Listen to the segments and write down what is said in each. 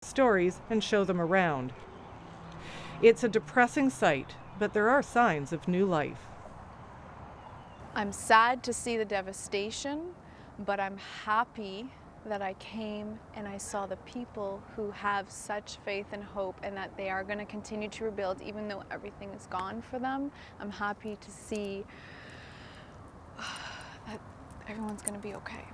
stories and show them around. It's a depressing sight, but there are signs of new life. I'm sad to see the devastation, but I'm happy that I came and I saw the people who have such faith and hope and that they are going to continue to rebuild even though everything is gone for them. I'm happy to see that everyone's going to be okay.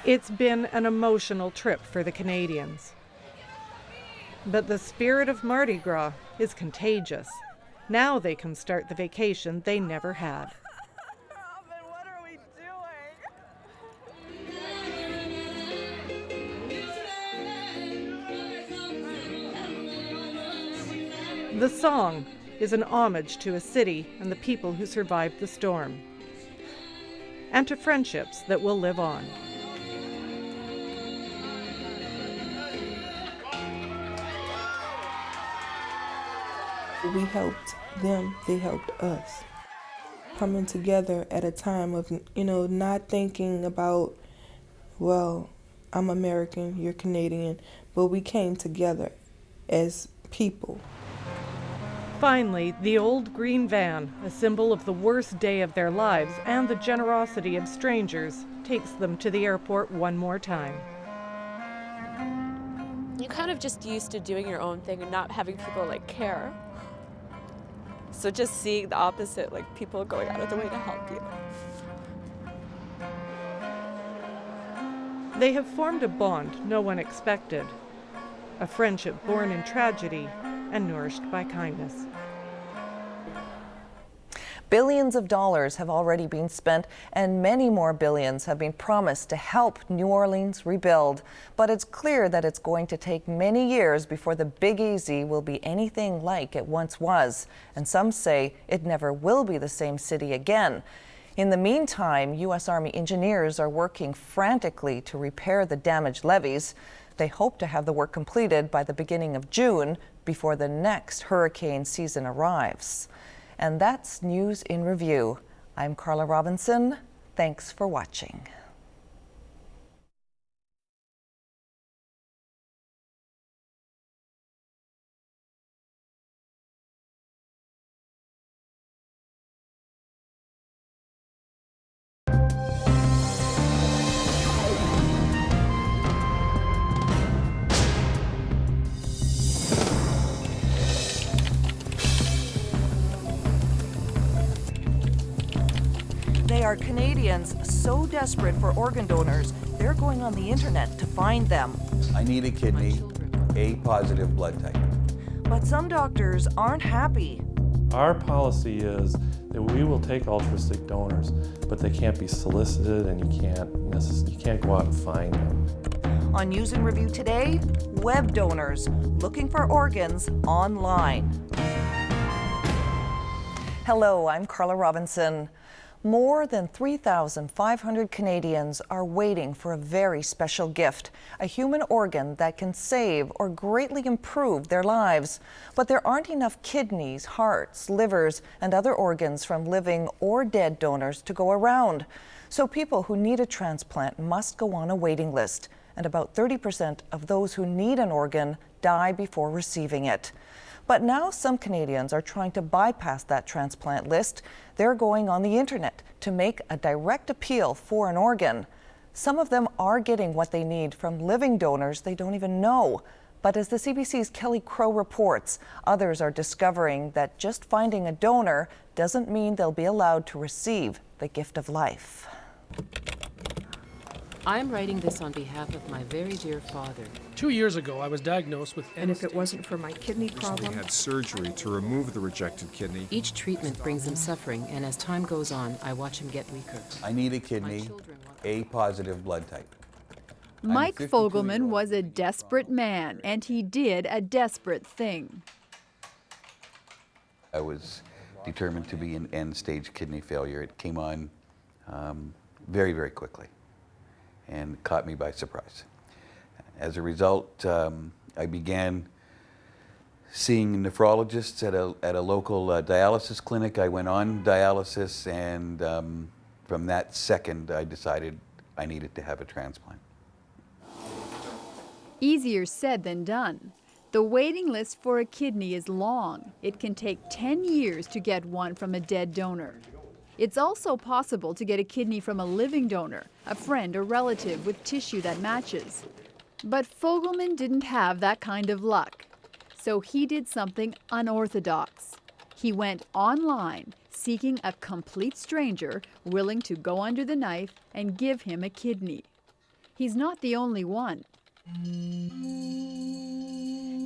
It's been an emotional trip for the Canadians. But the spirit of Mardi Gras is contagious. Now they can start the vacation they never had. Robin, what are we doing? The song is an homage to a city and the people who survived the storm, and to friendships that will live on. We helped them, they helped us. Coming together at a time of, not thinking about, well, I'm American, you're Canadian, but we came together as people. Finally, the old green van, a symbol of the worst day of their lives and the generosity of strangers, takes them to the airport one more time. You're kind of just used to doing your own thing and not having people care. So just seeing the opposite, people going out of the way to help you. They have formed a bond no one expected, a friendship born in tragedy and nourished by kindness. Billions of dollars have already been spent and many more billions have been promised to help New Orleans rebuild. But it's clear that it's going to take many years before the Big Easy will be anything like it once was. And some say it never will be the same city again. In the meantime, U.S. Army engineers are working frantically to repair the damaged levees. They hope to have the work completed by the beginning of June before the next hurricane season arrives. And that's News in Review. I'm Carla Robinson. Thanks for watching. They are Canadians so desperate for organ donors, they're going on the internet to find them. I need a kidney, A positive blood type. But some doctors aren't happy. Our policy is that we will take altruistic donors, but they can't be solicited and you can't go out and find them. On News in Review today, web donors looking for organs online. Hello, I'm Carla Robinson. More than 3,500 Canadians are waiting for a very special gift, a human organ that can save or greatly improve their lives. But there aren't enough kidneys, hearts, livers, and other organs from living or dead donors to go around. So people who need a transplant must go on a waiting list, and about 30% of those who need an organ die before receiving it. But now some Canadians are trying to bypass that transplant list. They're going on the internet to make a direct appeal for an organ. Some of them are getting what they need from living donors they don't even know. But as the CBC's Kelly Crow reports, others are discovering that just finding a donor doesn't mean they'll be allowed to receive the gift of life. I'm writing this on behalf of my very dear father. 2 years ago, I was diagnosed with And if it wasn't for my kidney problem... We had surgery to remove the rejected kidney. Each treatment brings him suffering, and as time goes on, I watch him get weaker. I need a kidney, A positive blood type. Mike Fogelman was a desperate man, and he did a desperate thing. I was determined to be in end-stage kidney failure. It came on very, very quickly and caught me by surprise. As a result, I began seeing nephrologists at a local dialysis clinic. I went on dialysis, and from that second, I decided I needed to have a transplant. Easier said than done. The waiting list for a kidney is long. It can take 10 years to get one from a dead donor. It's also possible to get a kidney from a living donor, a friend or relative with tissue that matches. But Fogelman didn't have that kind of luck. So he did something unorthodox. He went online seeking a complete stranger willing to go under the knife and give him a kidney. He's not the only one.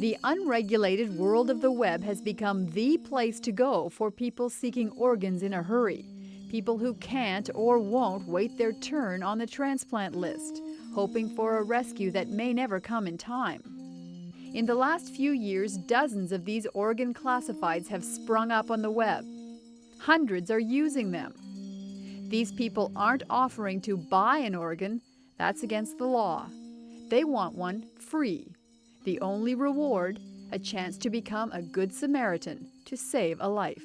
The unregulated world of the web has become the place to go for people seeking organs in a hurry. People who can't or won't wait their turn on the transplant list, hoping for a rescue that may never come in time. In the last few years, dozens of these organ classifieds have sprung up on the web. Hundreds are using them. These people aren't offering to buy an organ. That's against the law. They want one free. The only reward, a chance to become a good Samaritan, to save a life.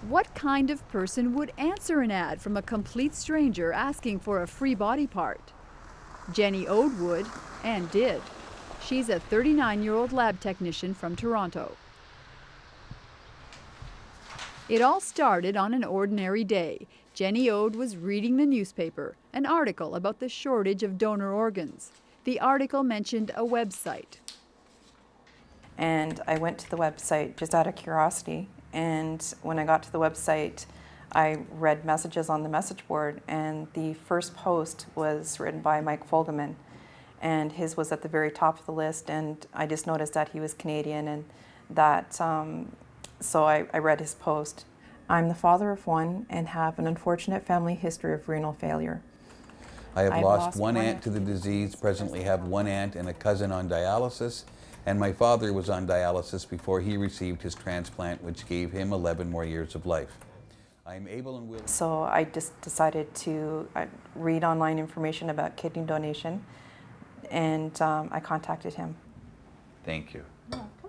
What kind of person would answer an ad from a complete stranger asking for a free body part? Jenny Ode would, and did. She's a 39-year-old lab technician from Toronto. It all started on an ordinary day. Jenny Ode was reading the newspaper, an article about the shortage of donor organs. The article mentioned a website. And I went to the website just out of curiosity. And when I got to the website, I read messages on the message board, and the first post was written by Mike Fogelman, and his was at the very top of the list, and I just noticed that he was Canadian, and that, so I read his post. I'm the father of one and have an unfortunate family history of renal failure. I have lost one aunt to the disease, presently have one aunt and a cousin on dialysis, and my father was on dialysis before he received his transplant, which gave him 11 more years of life. I'm able and will. So I just decided to read online information about kidney donation, and I contacted him. Thank you.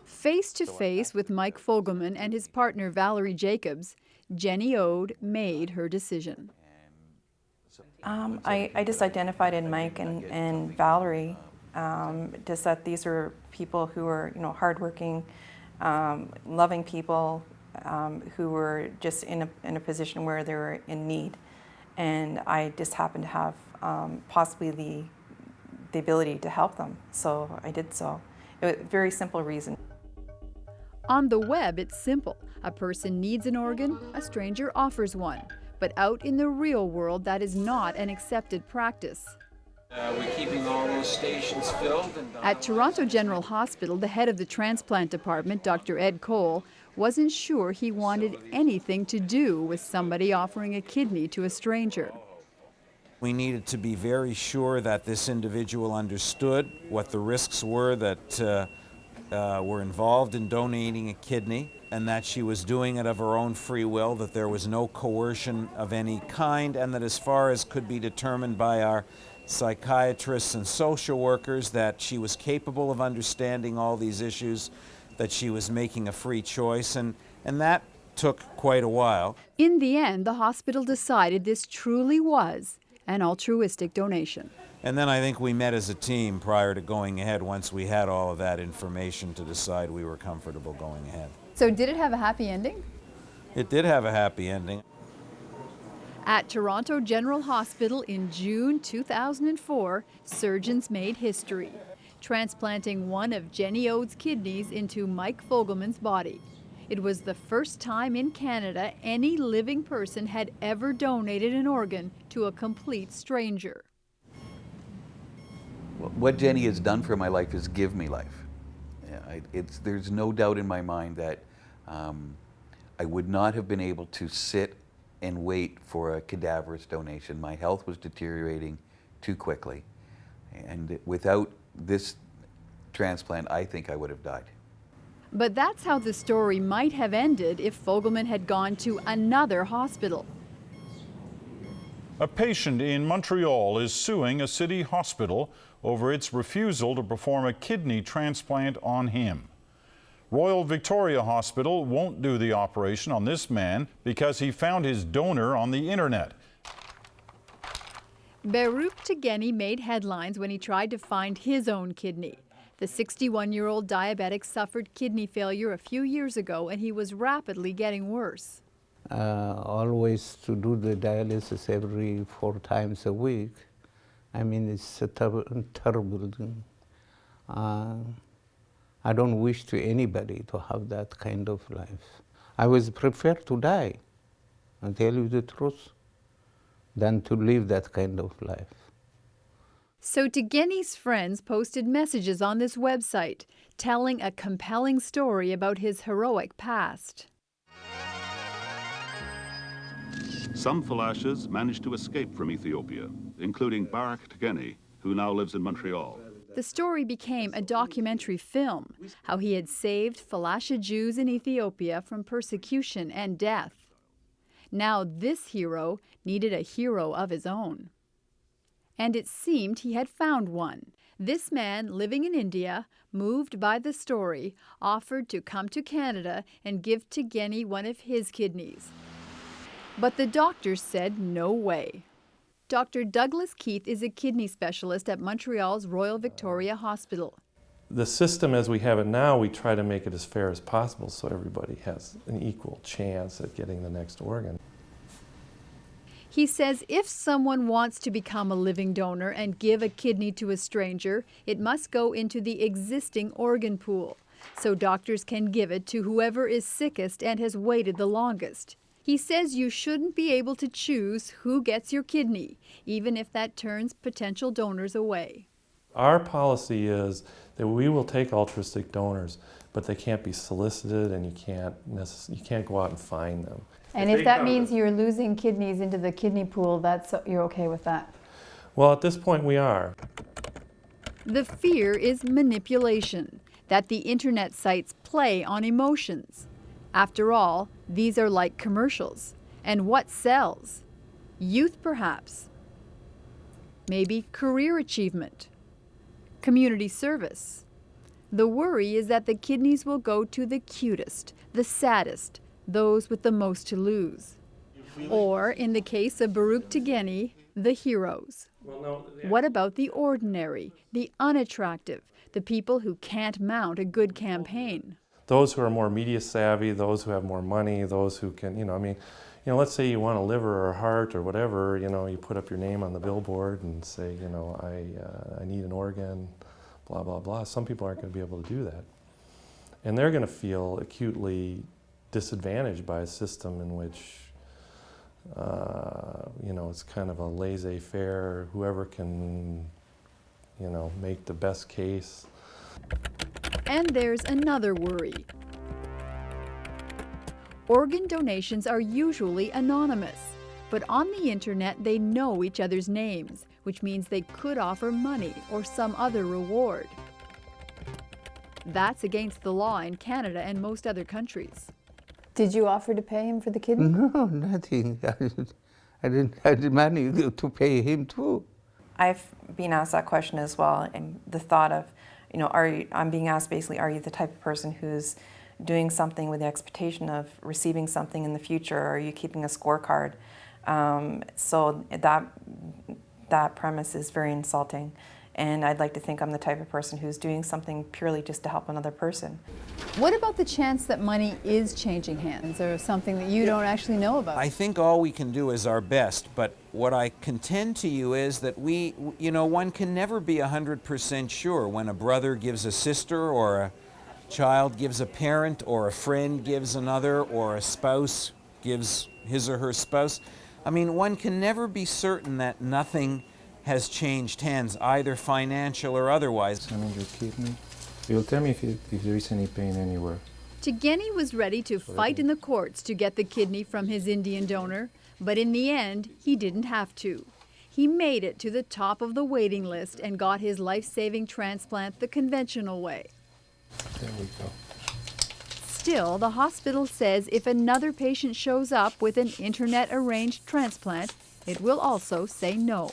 Face to face with Mike Fogelman and his partner Valerie Jacobs, Jenny Ode made her decision. I just identified in Mike and Valerie just that these are people who are, hardworking, loving people, who were just in a position where they were in need, and I just happened to have possibly the ability to help them, so I did so. It was a very simple reason. On the web, it's simple. A person needs an organ, a stranger offers one. But out in the real world, that is not an accepted practice. We're keeping all those stations filled. At Toronto General Hospital, the head of the transplant department, Dr. Ed Cole, wasn't sure he wanted anything to do with somebody offering a kidney to a stranger. We needed to be very sure that this individual understood what the risks were that were involved in donating a kidney, and that she was doing it of her own free will, that there was no coercion of any kind, and that as far as could be determined by our psychiatrists and social workers, that she was capable of understanding all these issues, that she was making a free choice, and that took quite a while. In the end, the hospital decided this truly was an altruistic donation. And then I think we met as a team prior to going ahead once we had all of that information to decide we were comfortable going ahead. So did it have a happy ending? It did have a happy ending. At Toronto General Hospital in June 2004, surgeons made history, transplanting one of Jenny Ode's kidneys into Mike Fogelman's body. It was the first time in Canada any living person had ever donated an organ to a complete stranger. What Jenny has done for my life is give me life. There's no doubt in my mind that I would not have been able to sit and wait for a cadaverous donation. My health was deteriorating too quickly. And without this transplant, I think I would have died. But that's how the story might have ended if Fogelman had gone to another hospital. A patient in Montreal is suing a city hospital over its refusal to perform a kidney transplant on him. Royal Victoria Hospital won't do the operation on this man because he found his donor on the internet. Baruch Tegeni made headlines when he tried to find his own kidney. The 61-year-old diabetic suffered kidney failure a few years ago, and he was rapidly getting worse. Always to do the dialysis every 4 times a week. I mean, it's a terrible thing. I don't wish to anybody to have that kind of life. I was prepared to die, I'll tell you the truth, than to live that kind of life. So Tegeni's friends posted messages on this website telling a compelling story about his heroic past. Some Falashas managed to escape from Ethiopia, including Baruch Tegeni, who now lives in Montreal. The story became a documentary film, how he had saved Falasha Jews in Ethiopia from persecution and death. Now this hero needed a hero of his own. And it seemed he had found one. This man, living in India, moved by the story, offered to come to Canada and give Tegeni one of his kidneys. But the doctors said no way. Dr. Douglas Keith is a kidney specialist at Montreal's Royal Victoria Hospital. The system as we have it now, we try to make it as fair as possible so everybody has an equal chance at getting the next organ. He says if someone wants to become a living donor and give a kidney to a stranger, it must go into the existing organ pool, so doctors can give it to whoever is sickest and has waited the longest. He says you shouldn't be able to choose who gets your kidney, even if that turns potential donors away. Our policy is that we will take altruistic donors, but they can't be solicited and you can't go out and find them. And if that means you're losing kidneys into the kidney pool, you're okay with that? Well, at this point we are. The fear is manipulation, that the internet sites play on emotions. After all, these are like commercials. And what sells? Youth, perhaps. Maybe career achievement. Community service. The worry is that the kidneys will go to the cutest, the saddest, those with the most to lose. Or, in the case of Baruch Tegeni, the heroes. What about the ordinary, the unattractive, the people who can't mount a good campaign? Those who are more media savvy, those who have more money, those who can, let's say you want a liver or a heart or whatever, you put up your name on the billboard and say, I need an organ, blah, blah, blah. Some people aren't going to be able to do that. And they're going to feel acutely disadvantaged by a system in which, it's kind of a laissez-faire, whoever can, make the best case. And there's another worry. Organ donations are usually anonymous, but on the internet they know each other's names, which means they could offer money or some other reward. That's against the law in Canada and most other countries. Did you offer to pay him for the kidney? No, nothing. I didn't have the money to pay him too. I've been asked that question as well, and the thought of, I'm being asked basically, are you the type of person who's doing something with the expectation of receiving something in the future, or are you keeping a scorecard? So that premise is very insulting. And I'd like to think I'm the type of person who's doing something purely just to help another person. What about the chance that money is changing hands, or something that you don't actually know about? I think all we can do is our best, but what I contend to you is that one can never be 100% sure when a brother gives a sister, or a child gives a parent, or a friend gives another, or a spouse gives his or her spouse. I mean, one can never be certain that nothing has changed hands, either financial or otherwise. Examine your kidney. You'll tell me if there is any pain anywhere. Tegeni was ready to fight in the courts to get the kidney from his Indian donor, but in the end, he didn't have to. He made it to the top of the waiting list and got his life-saving transplant the conventional way. There we go. Still, the hospital says if another patient shows up with an internet-arranged transplant, it will also say no.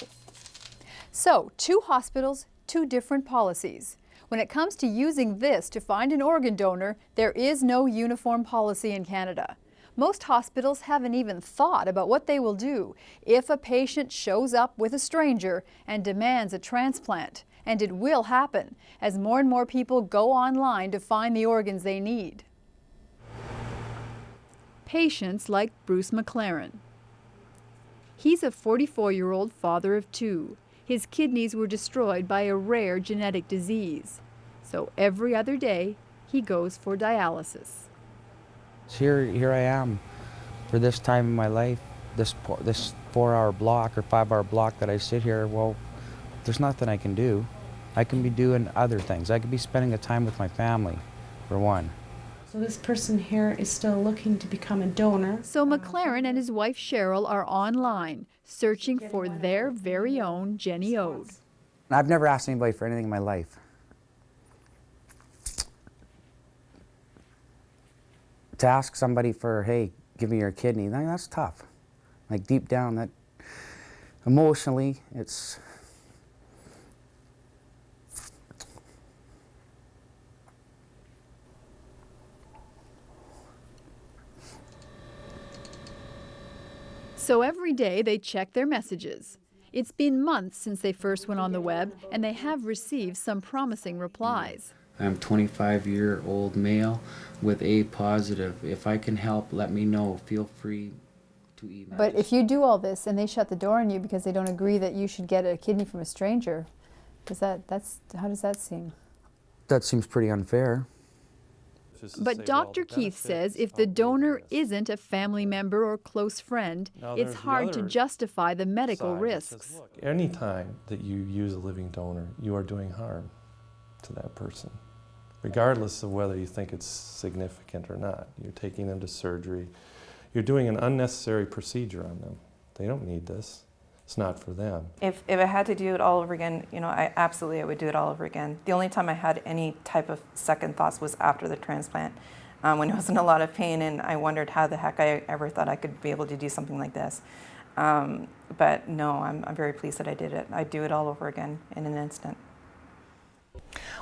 So, 2 hospitals, two different policies. When it comes to using this to find an organ donor, there is no uniform policy in Canada. Most hospitals haven't even thought about what they will do if a patient shows up with a stranger and demands a transplant. And it will happen as more and more people go online to find the organs they need. Patients like Bruce McLaren. He's a 44-year-old father of two. His kidneys were destroyed by a rare genetic disease. So every other day, he goes for dialysis. Here I am for this time in my life, this 4-hour block or 5-hour block that I sit here. Well, there's nothing I can do. I can be doing other things. I could be spending the time with my family, for one. So this person here is still looking to become a donor. So McLaren and his wife Cheryl are online, searching for their very own Jenny Ode. I've never asked anybody for anything in my life. To ask somebody for, hey, give me your kidney, that's tough. Like deep down, that emotionally, it's... So every day they check their messages. It's been months since they first went on the web, and they have received some promising replies. I'm a 25-year-old male with A positive. If I can help, let me know. Feel free to email. But if you do all this and they shut the door on you because they don't agree that you should get a kidney from a stranger, how does that seem? That seems pretty unfair. But Dr. Keith says if the donor isn't a family member or close friend, it's hard to justify the medical risks. Anytime that you use a living donor, you are doing harm to that person, regardless of whether you think it's significant or not. You're taking them to surgery. You're doing an unnecessary procedure on them. They don't need this. It's not for them. If I had to do it all over again, I would do it all over again. The only time I had any type of second thoughts was after the transplant, when I was in a lot of pain and I wondered how the heck I ever thought I could be able to do something like this. But no, I'm very pleased that I did it. I'd do it all over again in an instant.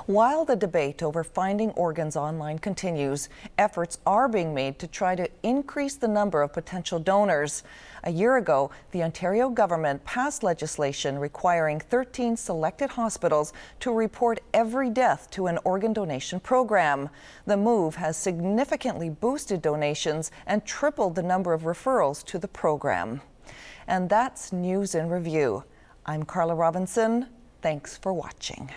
While the debate over finding organs online continues, efforts are being made to try to increase the number of potential donors. A year ago, the Ontario government passed legislation requiring 13 selected hospitals to report every death to an organ donation program. The move has significantly boosted donations and tripled the number of referrals to the program. And that's News in Review. I'm Carla Robinson. Thanks for watching.